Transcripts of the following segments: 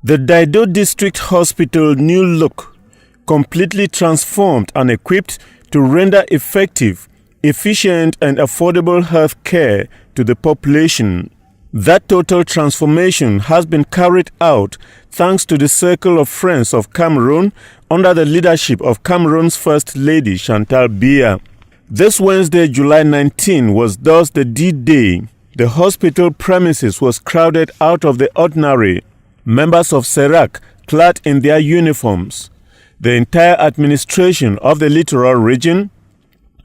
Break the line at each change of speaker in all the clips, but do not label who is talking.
The Daido District Hospital new look, completely transformed and equipped to render effective, efficient and affordable health care to the population. That total transformation has been carried out thanks to the Circle of Friends of Cameroon under the leadership of Cameroon's First Lady Chantal Biya. This Wednesday, July 19, was thus the D-Day. The hospital premises was crowded out of the ordinary. Members of SERAC clad in their uniforms, the entire administration of the littoral region,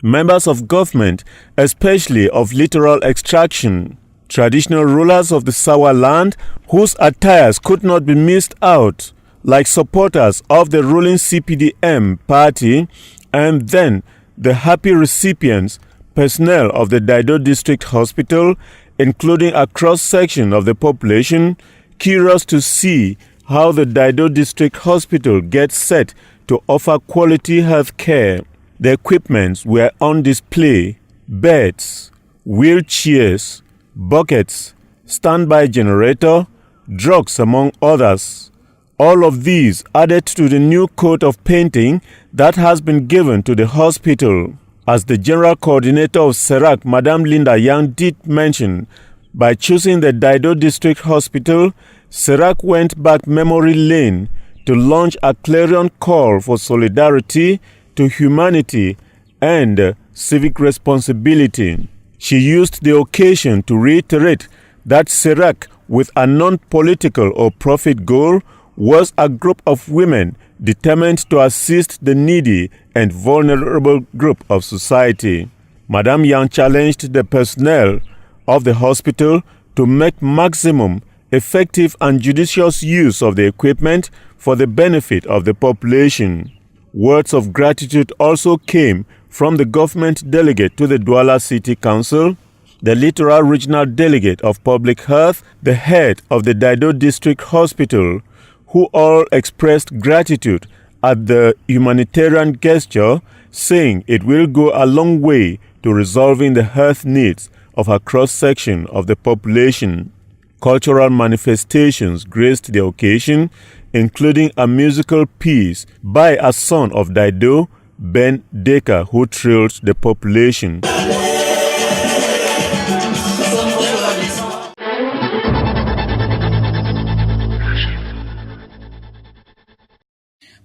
members of government, especially of littoral extraction, traditional rulers of the Sawa land whose attires could not be missed out, like supporters of the ruling CPDM party, and then the happy recipients, personnel of the Daido District Hospital, including a cross-section of the population, curious to see how the Daido District Hospital gets set to offer quality health care. The equipments were on display: beds, wheelchairs, buckets, standby generator, drugs among others. All of these added to the new coat of painting that has been given to the hospital. As the General Coordinator of SERAC, Madame Linda Yang, did mention, by choosing the Daido District Hospital, SERAC went back memory lane to launch a clarion call for solidarity, to humanity, and civic responsibility. She used the occasion to reiterate that SERAC, with a non-political or profit goal, was a group of women determined to assist the needy and vulnerable group of society. Madame Yang challenged the personnel of the hospital to make maximum, effective and judicious use of the equipment for the benefit of the population. Words of gratitude also came from the government delegate to the Douala City Council, the Littoral Regional Delegate of Public Health, the head of the Daido District Hospital, who all expressed gratitude at the humanitarian gesture, saying it will go a long way to resolving the health needs of a cross-section of the population. Cultural manifestations graced the occasion, including a musical piece by a son of Daido, Ben Deka, who thrilled the population.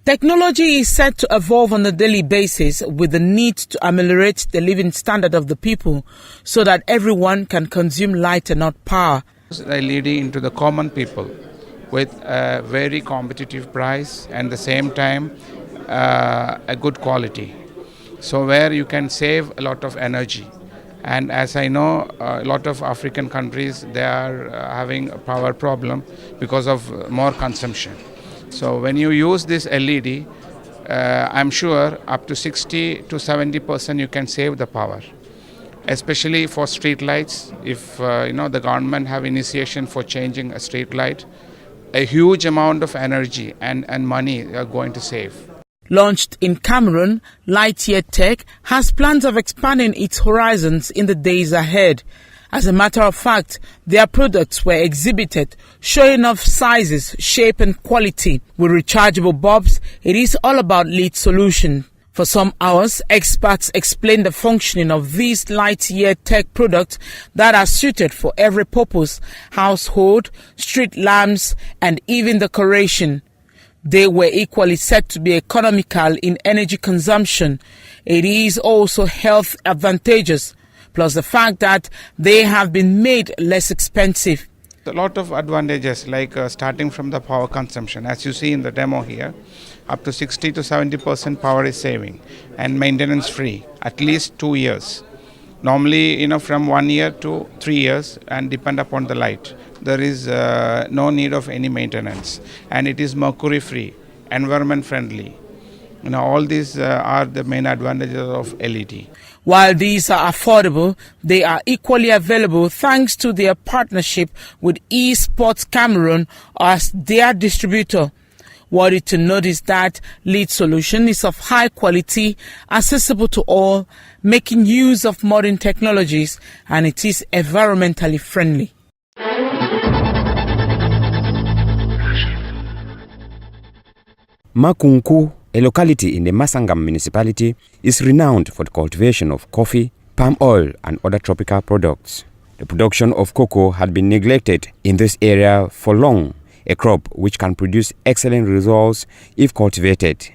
Technology is set to evolve on a daily basis with the need to ameliorate the living standard of the people so that everyone can consume light and not power.
Leading into the common people with a very competitive price and at the same time a good quality. So where you can save a lot of energy. And as I know, a lot of African countries, they are having a power problem because of more consumption. So when you use this LED, I'm sure up to 60 to 70% you can save the power, especially for street lights. If the government have initiation for changing a street light, a huge amount of energy and money are going to save.
Launched in Cameroon, Lightyear Tech has plans of expanding its horizons in the days ahead. As a matter of fact, their products were exhibited, showing off sizes, shape and quality. With rechargeable bulbs, it is all about lead solution. For some hours, experts explained the functioning of these Lightyear Tech products that are suited for every purpose: household, street lamps and even decoration. They were equally said to be economical in energy consumption. It is also health advantageous, plus the fact that they have been made less expensive.
A lot of advantages, like starting from the power consumption. As you see in the demo here, up to 60 to 70% power is saving and maintenance free, at least 2 years. Normally, from 1 year to 3 years, and depend upon the light. There is no need of any maintenance, and it is mercury free, environment friendly. All these are the main advantages of LED.
While these are affordable, they are equally available thanks to their partnership with eSports Cameroon as their distributor. Worthy to note is that lead solution is of high quality, accessible to all, making use of modern technologies, and it is environmentally friendly.
Makunku, a locality in the Masangam municipality, is renowned for the cultivation of coffee, palm oil and other tropical products. The production of cocoa had been neglected in this area for long, a crop which can produce excellent results if cultivated.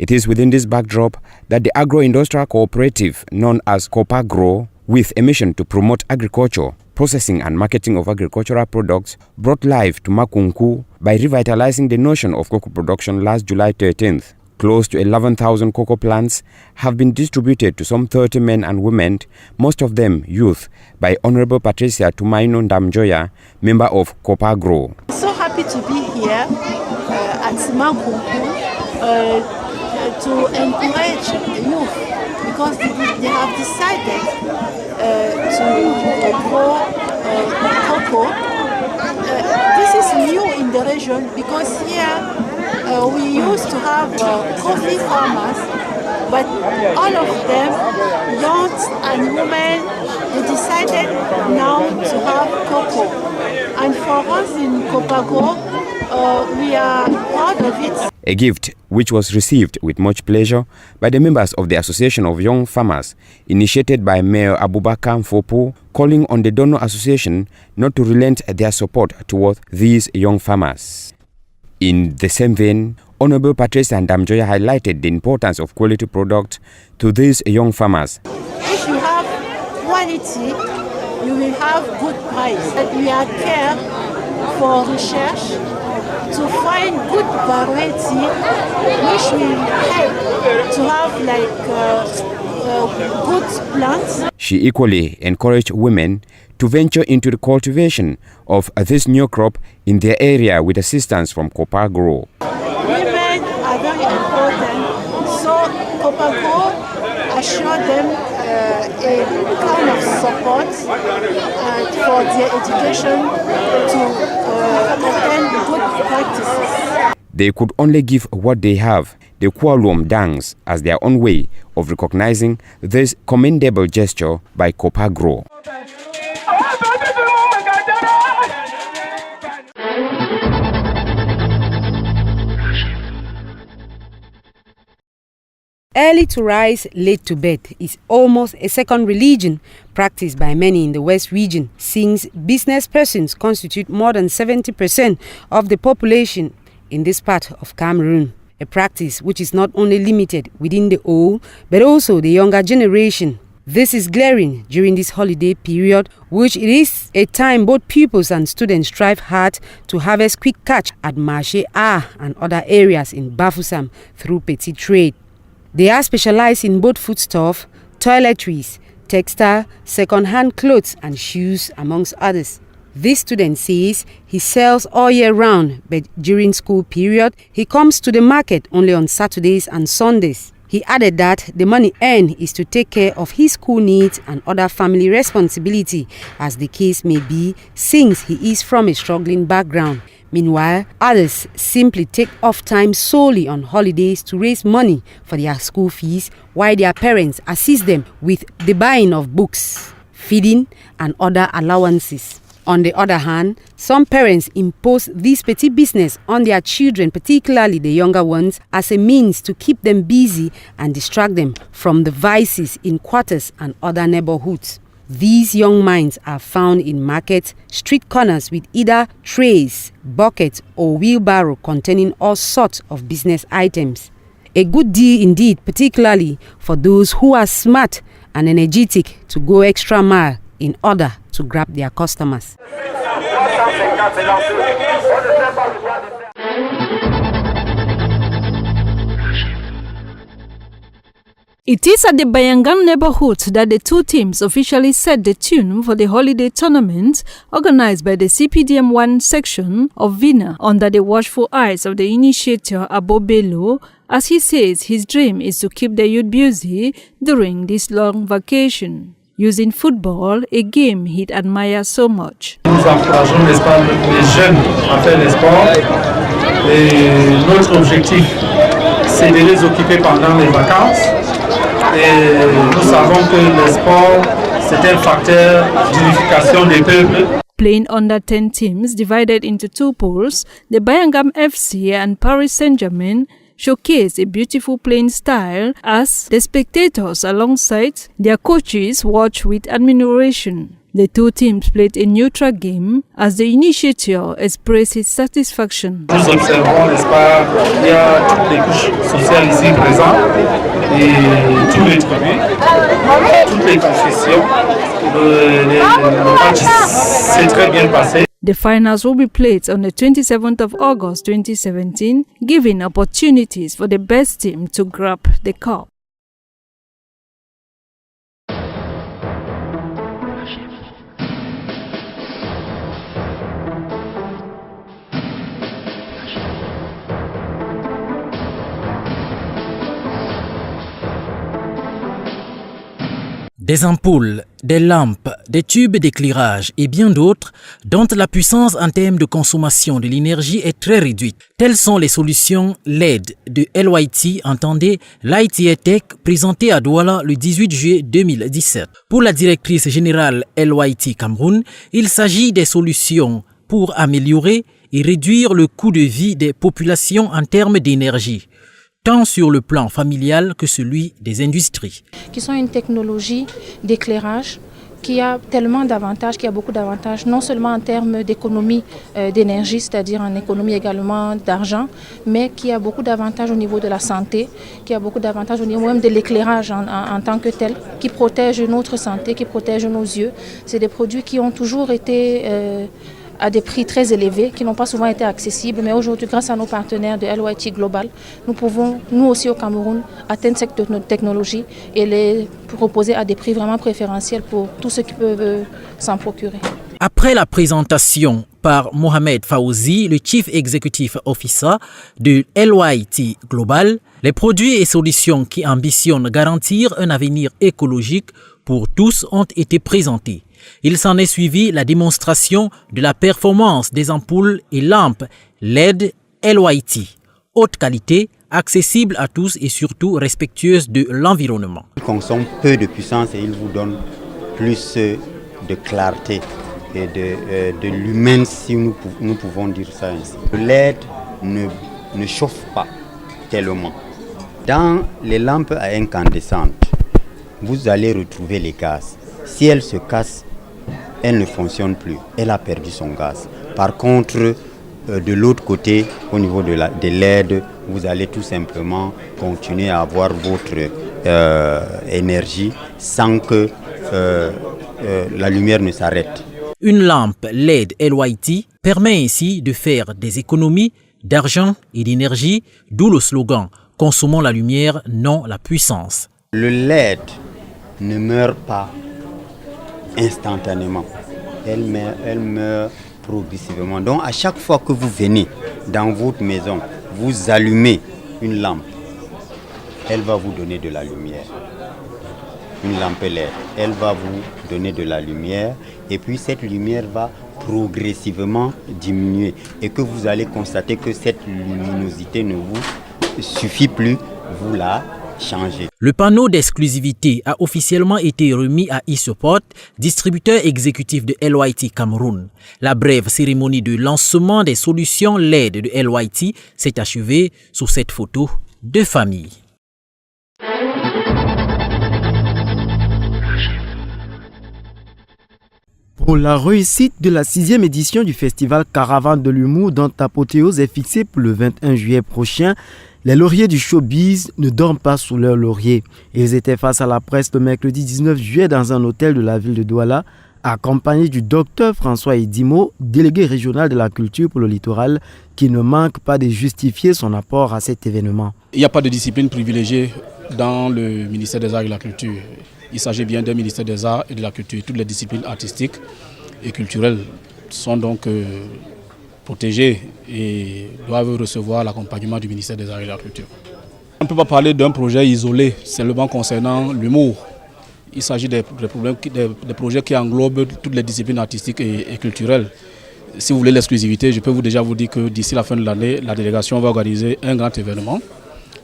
It is within this backdrop that the agro-industrial cooperative known as Copagro, with a mission to promote agriculture, processing and marketing of agricultural products, brought life to Makunku by revitalizing the notion of cocoa production last July 13th. Close to 11,000 cocoa plants have been distributed to some 30 men and women, most of them youth, by Honorable Patricia Tumaino Ndamjoya, member of Copagro.
So happy to be here at Makunku to encourage youth because they have decided to grow cocoa. This is new in the region because here we used to have coffee farmers, but all of them, young and women, they decided now to have cocoa. And for us in Copagro, we are proud of it.
A gift which was received with much pleasure by the members of the Association of Young Farmers, initiated by Mayor Abubakar Mfopu, calling on the Donor Association not to relent their support towards these young farmers. In the same vein, Honorable Patricia Ndamjoya highlighted the importance of quality products to these young farmers.
If you have quality, you will have good price. But we are care for research to find good variety which will help to have good plants.
She equally encouraged women to venture into the cultivation of this new crop in their area with assistance from Copagro.
Women are very important, so Copagro assure them a kind of support for their education to attend good practices.
They could only give what they have, the Kualum Dance, as their own way of recognizing this commendable gesture by Copagro.
Early to rise, late to bed is almost a second religion practiced by many in the West region, since business persons constitute more than 70% of the population in this part of Cameroon. A practice which is not only limited within the old, but also the younger generation. This is glaring during this holiday period, which it is a time both pupils and students strive hard to harvest quick catch at Marché A and other areas in Bafoussam through petit trade. They are specialized in both foodstuff, toiletries, textile, second-hand clothes and shoes, amongst others. This student says he sells all year round, but during school period, he comes to the market only on Saturdays and Sundays. He added that the money earned is to take care of his school needs and other family responsibility, as the case may be, since he is from a struggling background. Meanwhile, others simply take off time solely on holidays to raise money for their school fees, while their parents assist them with the buying of books, feeding, and other allowances. On the other hand, some parents impose this petty business on their children, particularly the younger ones, as a means to keep them busy and distract them from the vices in quarters and other neighborhoods. These young minds are found in markets, street corners with either trays, buckets or wheelbarrow containing all sorts of business items. A good deal indeed, particularly for those who are smart and energetic to go extra mile in order to grab their customers.
It is at the Bayangam neighborhood that the two teams officially set the tune for the holiday tournament organized by the CPDM 1 section of VINA under the watchful eyes of the initiator Abo Bello, as he says his dream is to keep the youth busy during this long vacation, using football, a game he'd admire so much.
Nous encourageons les jeunes à faire le sport et notre objectif c'est de les occuper pendant les vacances. Et nous savons que le sport, c'est un facteur d'unification des peuples.
Playing under 10 teams divided into two pools, the Bayangam FC and Paris Saint-Germain showcased a beautiful playing style as the spectators alongside their coaches watched with admiration. The two teams played a neutral game as the initiator expressed his satisfaction.
Nous observons, n'est-ce pas, il y a toutes les couches sociales ici présentes et tous les tribus, toutes les confessions. Le match s'est très bien passé.
The finals will be played on the 27th of August 2017, giving opportunities for the best team to grab the cup.
Des ampoules, des lampes, des tubes d'éclairage et bien d'autres dont la puissance en termes de consommation de l'énergie est très réduite. Telles sont les solutions LED de LYT, entendez Light Tech, présentées à Douala le 18 juillet 2017. Pour la directrice générale LYT Cameroun, il s'agit des solutions pour améliorer et réduire le coût de vie des populations en termes d'énergie, tant sur le plan familial que celui des industries.
Qui sont une technologie d'éclairage qui a tellement d'avantages, qui a beaucoup d'avantages, non seulement en termes d'économie d'énergie, c'est-à-dire en économie également d'argent, mais qui a beaucoup d'avantages au niveau de la santé, qui a beaucoup d'avantages au niveau même de l'éclairage en tant que tel, qui protège notre santé, qui protège nos yeux. C'est des produits qui ont toujours été à des prix très élevés, qui n'ont pas souvent été accessibles, mais aujourd'hui, grâce à nos partenaires de LYT Global, nous pouvons, nous aussi au Cameroun, atteindre cette technologie et les proposer à des prix vraiment préférentiels pour tous ceux qui peuvent s'en procurer.
Après la présentation par Mohamed Fawzi, le Chief Executive Officer de LYT Global, les produits et solutions qui ambitionnent garantir un avenir écologique pour tous ont été présentés. Il s'en est suivi la démonstration de la performance des ampoules et lampes LED LYT, haute qualité, accessible à tous et surtout respectueuse de l'environnement.
Il consomme peu de puissance et il vous donne plus de clarté et de lumière, si nous pouvons dire ça ainsi. Le LED ne chauffe pas tellement. Dans les lampes à incandescentes, vous allez retrouver les gaz. Si elles se cassent, elle ne fonctionne plus, elle a perdu son gaz. Par contre, de l'autre côté, au niveau des LED, vous allez tout simplement continuer à avoir votre énergie sans que la lumière ne s'arrête.
Une lampe LED LYT permet ainsi de faire des économies d'argent et d'énergie, d'où le slogan « Consommons la lumière, non la puissance ».
Le LED ne meurt pas instantanément, elle meurt progressivement. Donc à chaque fois que vous venez dans votre maison, vous allumez une lampe, elle va vous donner de la lumière. Une lampe LED, elle va vous donner de la lumière et puis cette lumière va progressivement diminuer et que vous allez constater que cette luminosité ne vous suffit plus, vous la changez.
Le panneau d'exclusivité a officiellement été remis à eSupport, distributeur exécutif de LYT Cameroun. La brève cérémonie de lancement des solutions LED de LYT s'est achevée sous cette photo de famille.
Pour la réussite de la 6e édition du festival Caravane de l'humour dont l'apothéose est fixée pour le 21 juillet prochain, les lauriers du showbiz ne dorment pas sous leurs lauriers. Ils étaient face à la presse le mercredi 19 juillet dans un hôtel de la ville de Douala, accompagnés du docteur François Edimo, délégué régional de la culture pour le littoral, qui ne manque pas de justifier son apport à cet événement.
Il n'y a pas de discipline privilégiée dans le ministère des Arts et de la Culture. Il s'agit bien d'un ministère des Arts et de la Culture. Toutes les disciplines artistiques et culturelles sont donc protégés et doivent recevoir l'accompagnement du ministère des Arts et de la Culture. On ne peut pas parler d'un projet isolé seulement concernant l'humour. Il s'agit des projets qui englobent toutes les disciplines artistiques et culturelles. Si vous voulez l'exclusivité, je peux déjà vous dire que d'ici la fin de l'année, la délégation va organiser un grand événement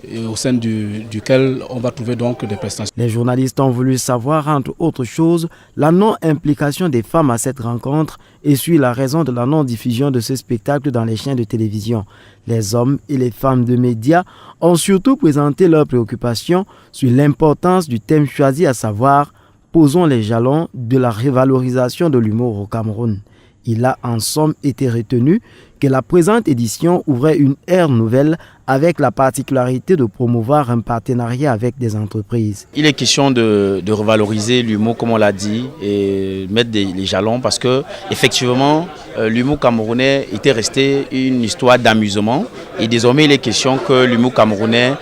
et au sein duquel on va trouver donc des prestations.
Les journalistes ont voulu savoir, entre autres choses, la non-implication des femmes à cette rencontre et sur la raison de la non-diffusion de ce spectacle dans les chaînes de télévision. Les hommes et les femmes de médias ont surtout présenté leurs préoccupations sur l'importance du thème choisi, à savoir « Posons les jalons de la révalorisation de l'humour au Cameroun ». Il a en somme été retenu que la présente édition ouvrait une ère nouvelle avec la particularité de promouvoir un partenariat avec des entreprises.
Il est question de revaloriser l'humour, comme on l'a dit, et mettre les jalons parce que effectivement l'humour camerounais était resté une histoire d'amusement et désormais il est question que l'humour camerounais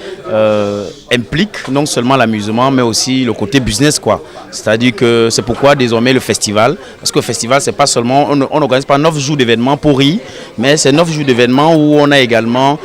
implique non seulement l'amusement mais aussi le côté business quoi. C'est-à-dire que c'est pourquoi désormais le festival, parce que le festival c'est pas seulement, on n'organise pas 9 jours d'événements pour rire, mais c'est 9 jours d'événements où on a également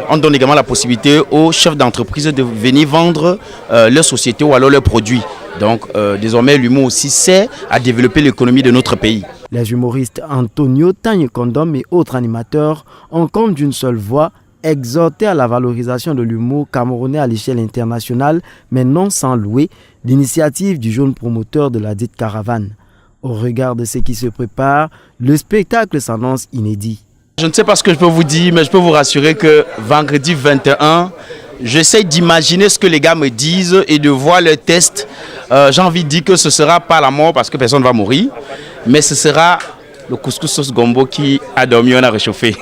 on donne également la possibilité aux chefs d'entreprise de venir vendre leur société ou alors leurs produits. Donc désormais l'humour aussi sert à développer l'économie de notre pays.
Les humoristes Antonio Tagne Condom et autres animateurs ont comme d'une seule voix exhorté à la valorisation de l'humour camerounais à l'échelle internationale, mais non sans louer l'initiative du jeune promoteur de la dite caravane. Au regard de ce qui se prépare, le spectacle s'annonce inédit.
Je ne sais pas ce que je peux vous dire, mais je peux vous rassurer que vendredi 21, j'essaie d'imaginer ce que les gars me disent et de voir le test. J'ai envie de dire que ce ne sera pas la mort parce que personne ne va mourir, mais ce sera le couscous sauce gombo qui a dormi, on a réchauffé.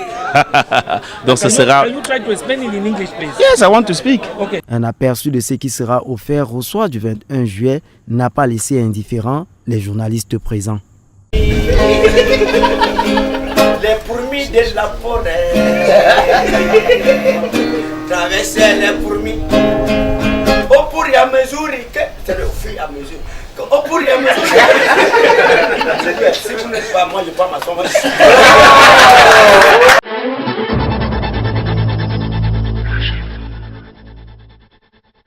Donc ce sera...
Can you try to explain it in English, please?
Yes, I want to speak.
Okay.
Un aperçu de ce qui sera offert au soir du 21 juillet n'a pas laissé indifférents les journalistes présents.
Les fourmis de la forêt, traverser les fourmis, au fur et à mesure, c'est le fur et à mesure, au fur et à mesure, si vous n'êtes pas moi, je prends ma somme.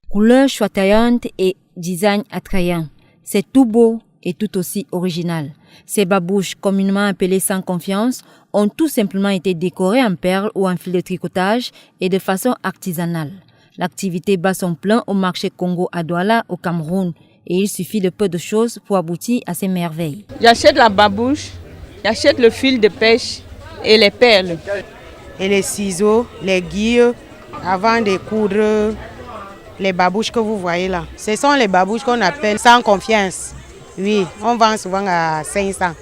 Couleurs chatoyantes et design attrayant, c'est tout beau et tout aussi original. Ces babouches, communément appelées sans confiance, ont tout simplement été décorées en perles ou en fil de tricotage et de façon artisanale. L'activité bat son plein au marché Congo à Douala, au Cameroun, et il suffit de peu de choses pour aboutir à ces merveilles.
J'achète la babouche, j'achète le fil de pêche et les perles.
Et les ciseaux, les guilles, avant de coudre les babouches que vous voyez là. Ce sont les babouches qu'on appelle sans confiance. Oui, on vend souvent à 500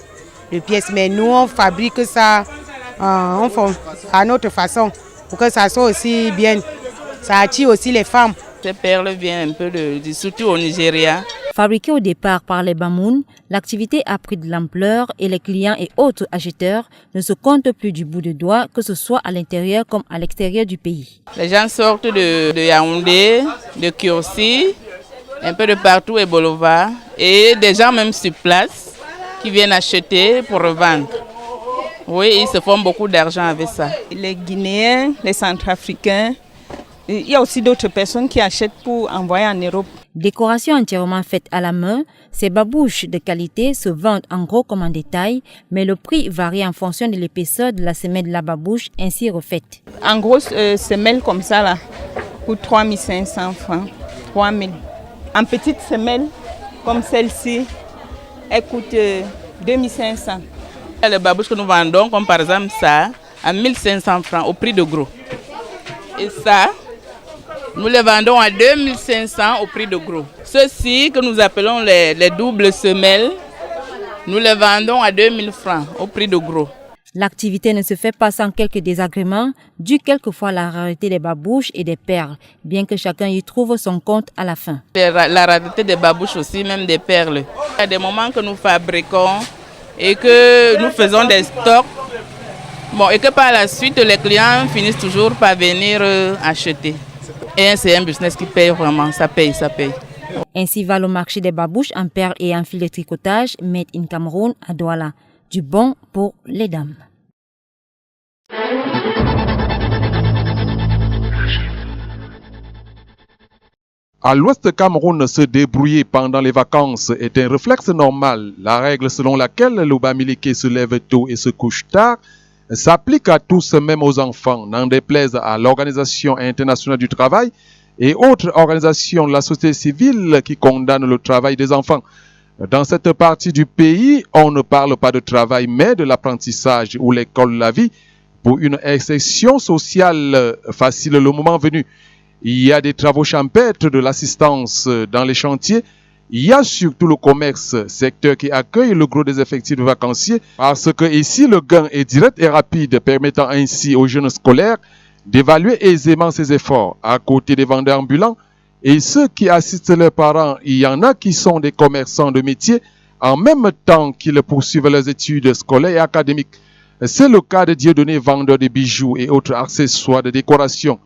de pièces, mais nous on fabrique ça à notre façon pour que ça soit aussi bien. Ça attire aussi les femmes.
Ces perles viennent un peu surtout au Nigeria.
Fabriquée au départ par les Bamoun, l'activité a pris de l'ampleur et les clients et autres acheteurs ne se comptent plus du bout de doigt, que ce soit à l'intérieur comme à l'extérieur du pays.
Les gens sortent de Yaoundé, de Kursi, un peu de partout et Bolova, et des gens même sur place qui viennent acheter pour revendre. Oui, ils se font beaucoup d'argent avec ça.
Les Guinéens, les Centrafricains, il y a aussi d'autres personnes qui achètent pour envoyer en Europe.
Décoration entièrement faite à la main, ces babouches de qualité se vendent en gros comme en détail, mais le prix varie en fonction de l'épaisseur de la semelle de la babouche ainsi refaite.
En grosse semelle comme ça là, coûte 3500 francs, 3000. En petite semelle comme celle-ci, elle coûte 2500.
Les babouches que nous vendons, comme par exemple ça, à 1500 francs au prix de gros. Et ça, nous les vendons à 2500 au prix de gros. Ceux-ci que nous appelons les doubles semelles, nous les vendons à 2000 francs au prix de gros.
L'activité ne se fait pas sans quelques désagréments, dû quelquefois à la rareté des babouches et des perles, bien que chacun y trouve son compte à la fin.
La rareté des babouches aussi, même des perles. Il y a des moments que nous fabriquons et que nous faisons des stocks. Bon, et que par la suite, les clients finissent toujours par venir acheter. Et c'est un business qui paye vraiment, ça paye.
Ainsi va le marché des babouches en perles et en fil de tricotage, made in Cameroun à Douala. Du bon pour les dames.
À l'ouest Cameroun, se débrouiller pendant les vacances est un réflexe normal. La règle selon laquelle le Bamileke se lève tôt et se couche tard s'applique à tous, même aux enfants, n'en déplaise à l'Organisation internationale du travail et autres organisations de la société civile qui condamnent le travail des enfants. Dans cette partie du pays, on ne parle pas de travail, mais de l'apprentissage ou l'école de la vie pour une insertion sociale facile le moment venu. Il y a des travaux champêtres, de l'assistance dans les chantiers. Il y a surtout le commerce, secteur qui accueille le gros des effectifs de vacanciers, parce que ici le gain est direct et rapide, permettant ainsi aux jeunes scolaires d'évaluer aisément ses efforts. À côté des vendeurs ambulants et ceux qui assistent leurs parents, il y en a qui sont des commerçants de métier en même temps qu'ils poursuivent leurs études scolaires et académiques. C'est le cas de Dieudonné, vendeur de bijoux et autres accessoires de décoration.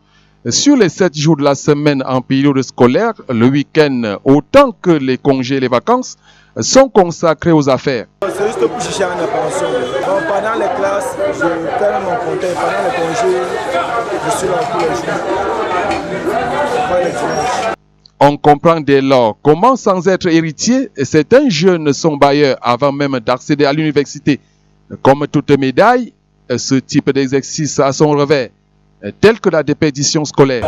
Sur les 7 jours de la semaine en période scolaire, le week-end, autant que les congés et les vacances, sont consacrés aux affaires.
C'est juste pour chercher une pension. Pendant les classes, je perds mon compteur. Pendant les congés, je suis là tous les jours.
On comprend dès lors comment, sans être héritier, certains jeunes sont bailleurs avant même d'accéder à l'université. Comme toute médaille, ce type d'exercice a son revers, tel que la déperdition scolaire.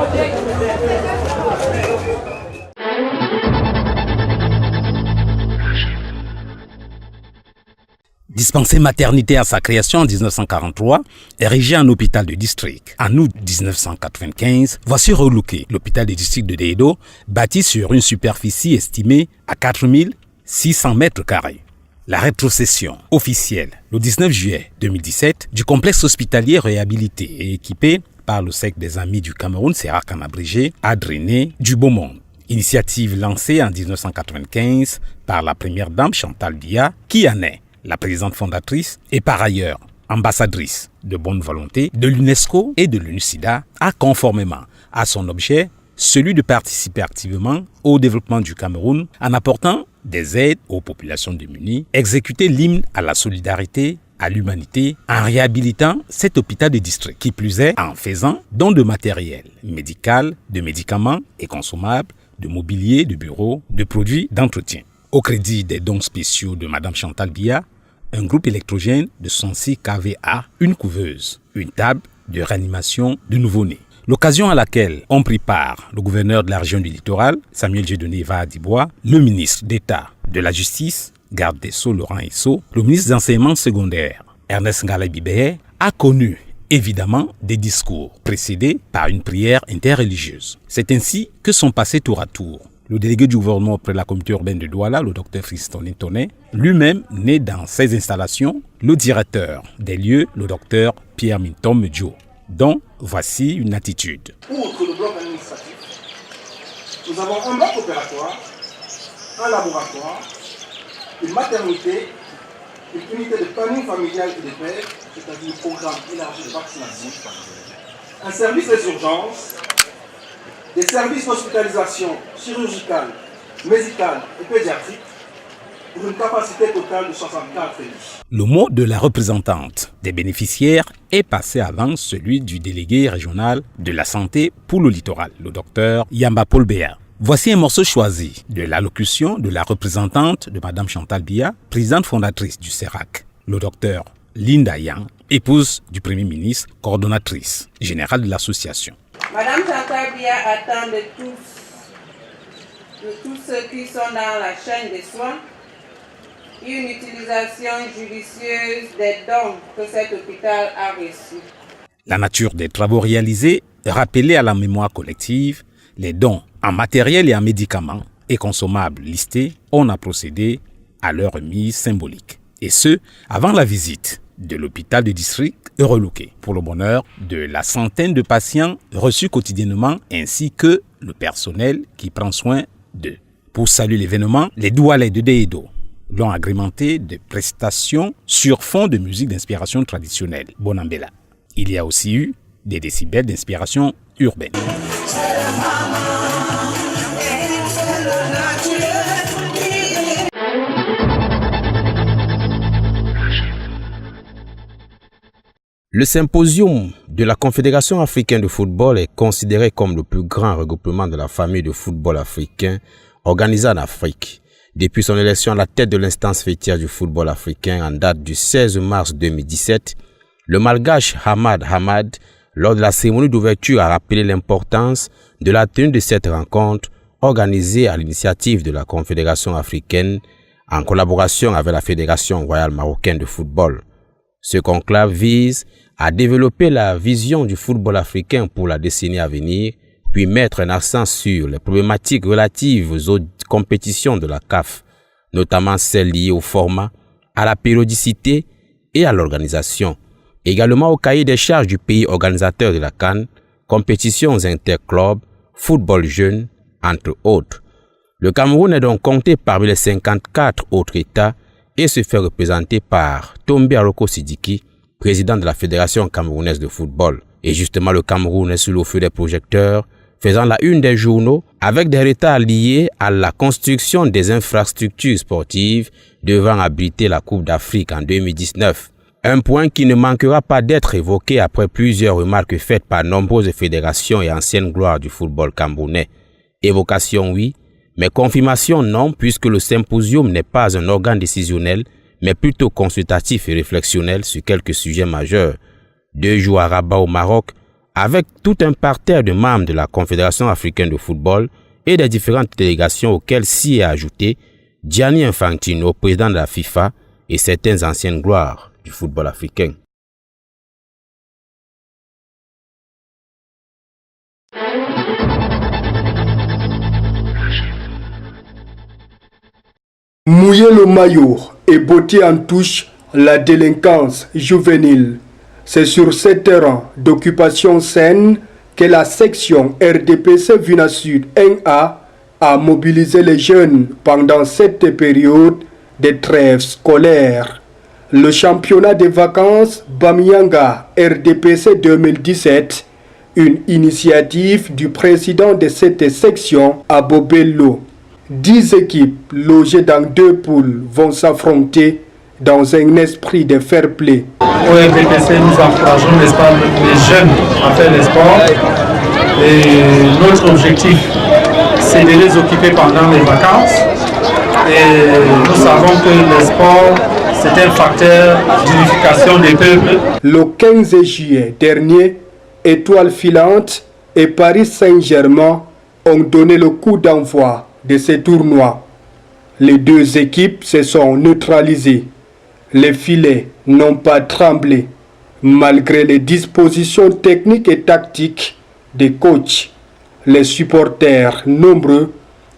Dispensé maternité à sa création en 1943, érigé en hôpital de district. En août 1995, voici relooké l'hôpital de district de Deedo, bâti sur une superficie estimée à 4600 mètres carrés. La rétrocession officielle, le 19 juillet 2017, du complexe hospitalier réhabilité et équipé par le Cercle des Amis du Cameroun, Sérac en abrégé, a drainé du beau monde. Initiative lancée en 1995 par la première dame Chantal Biya, qui en est la présidente fondatrice et par ailleurs ambassadrice de bonne volonté de l'UNESCO et de l'UNICIDA, a conformément à son objet celui de participer activement au développement du Cameroun en apportant des aides aux populations démunies, exécuter l'hymne à la solidarité, à l'humanité, en réhabilitant cet hôpital de district, qui plus est en faisant don de matériel médical, de médicaments et consommables, de mobilier, de bureaux, de produits d'entretien. Au crédit des dons spéciaux de Mme Chantal Biya, un groupe électrogène de 66 kVA, une couveuse, une table de réanimation de nouveau-nés. L'occasion à laquelle ont pris part le gouverneur de la région du littoral, Samuel Dieudonné Vahadibois, le ministre d'État de la Justice, garde des Sceaux Laurent Esso, le ministre d'Enseignement secondaire, Ernest Ngalaye Bibeye, a connu évidemment des discours précédés par une prière interreligieuse. C'est ainsi que sont passés tour à tour le délégué du gouvernement auprès de la communauté urbaine de Douala, le docteur Fiston Ntoné, lui-même né dans ses installations, le directeur des lieux, le docteur Pierre Minton Medjo, dont voici une attitude.
Outre le bloc administratif, nous avons un bloc opératoire, un laboratoire, une maternité, une unité de planning familial et de paix, c'est-à-dire un programme élargi de vaccination, un service des urgences, des services d'hospitalisation chirurgicale, médicale et pédiatrique pour une capacité totale de 64 lits.
Le mot de la représentante des bénéficiaires est passé avant celui du délégué régional de la santé pour le littoral, le docteur Yamba Paul Béa. Voici un morceau choisi de l'allocution de la représentante de Mme Chantal Biya, présidente fondatrice du Sérac, le docteur Linda Yang, épouse du Premier ministre, coordonnatrice générale de l'association.
Madame Chantal Biya attend de tous ceux qui sont dans la chaîne des soins une utilisation judicieuse des dons que cet hôpital a reçus.
La nature des travaux réalisés rappelait à la mémoire collective les dons en matériel et en médicaments et consommables listés. On a procédé à leur remise symbolique. Et ce, avant la visite de l'hôpital de district relooké, pour le bonheur de la centaine de patients reçus quotidiennement ainsi que le personnel qui prend soin d'eux. Pour saluer l'événement, les Doualais de Deedo l'ont agrémenté de prestations sur fond de musique d'inspiration traditionnelle, Bonambela. Il y a aussi eu des décibels d'inspiration urbaine.
Le symposium de la Confédération africaine de football est considéré comme le plus grand regroupement de la famille de football africain organisé en Afrique. Depuis son élection à la tête de l'instance fêtière du football africain en date du 16 mars 2017, Le malgache Hamad Hamad, lors de la cérémonie d'ouverture, a rappelé l'importance de la tenue de cette rencontre organisée à l'initiative de la Confédération africaine en collaboration avec la Fédération royale marocaine de football. Ce conclave vise à développer la vision du football africain pour la décennie à venir, puis mettre un accent sur les problématiques relatives aux compétitions de la CAF, notamment celles liées au format, à la périodicité et à l'organisation. Également au cahier des charges du pays organisateur de la CAN, compétitions interclubs, football jeune, entre autres. Le Cameroun est donc compté parmi les 54 autres États et se fait représenter par Tombe Aroko Sidiki, président de la Fédération camerounaise de football. Et justement, le Cameroun est sous le feu des projecteurs, faisant la une des journaux avec des retards liés à la construction des infrastructures sportives devant abriter la Coupe d'Afrique en 2019. Un point qui ne manquera pas d'être évoqué après plusieurs remarques faites par nombreuses fédérations et anciennes gloires du football camerounais. Évocation oui, mais confirmation non, puisque le symposium n'est pas un organe décisionnel, mais plutôt consultatif et réflexionnel sur quelques sujets majeurs. 2 jours à Rabat au Maroc, avec tout un parterre de membres de la Confédération africaine de football et des différentes délégations auxquelles s'y est ajouté Gianni Infantino, président de la FIFA, et certaines anciennes gloires du football africain.
Mouiller le maillot et botter en touche la délinquance juvénile. C'est sur ce terrain d'occupation saine que la section RDPC Vina Sud 1A a mobilisé les jeunes pendant cette période de trêve scolaire. Le championnat des vacances Bamiyanga RDPC 2017, une initiative du président de cette section à Bobello. 10 équipes logées dans 2 poules vont s'affronter dans un esprit de fair play.
Au RDPC, nous encourageons les jeunes à faire le sport. Et notre objectif, c'est de les occuper pendant les vacances. Et nous savons que le sport, c'est un facteur d'unification des peuples.
Le 15 juillet dernier, Étoile Filante et Paris Saint-Germain ont donné le coup d'envoi de ce tournoi. Les 2 équipes se sont neutralisées. Les filets n'ont pas tremblé, malgré les dispositions techniques et tactiques des coachs. Les supporters nombreux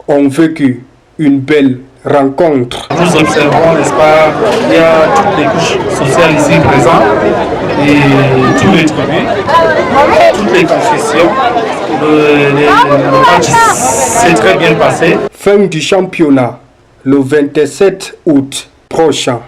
ont vécu une belle rencontre.
Nous observons, n'est-ce pas, il y a toutes les couches sociales ici présentes et tous les tribus, toutes les confessions. Le match s'est très bien passé.
Fin du championnat le 27 août prochain.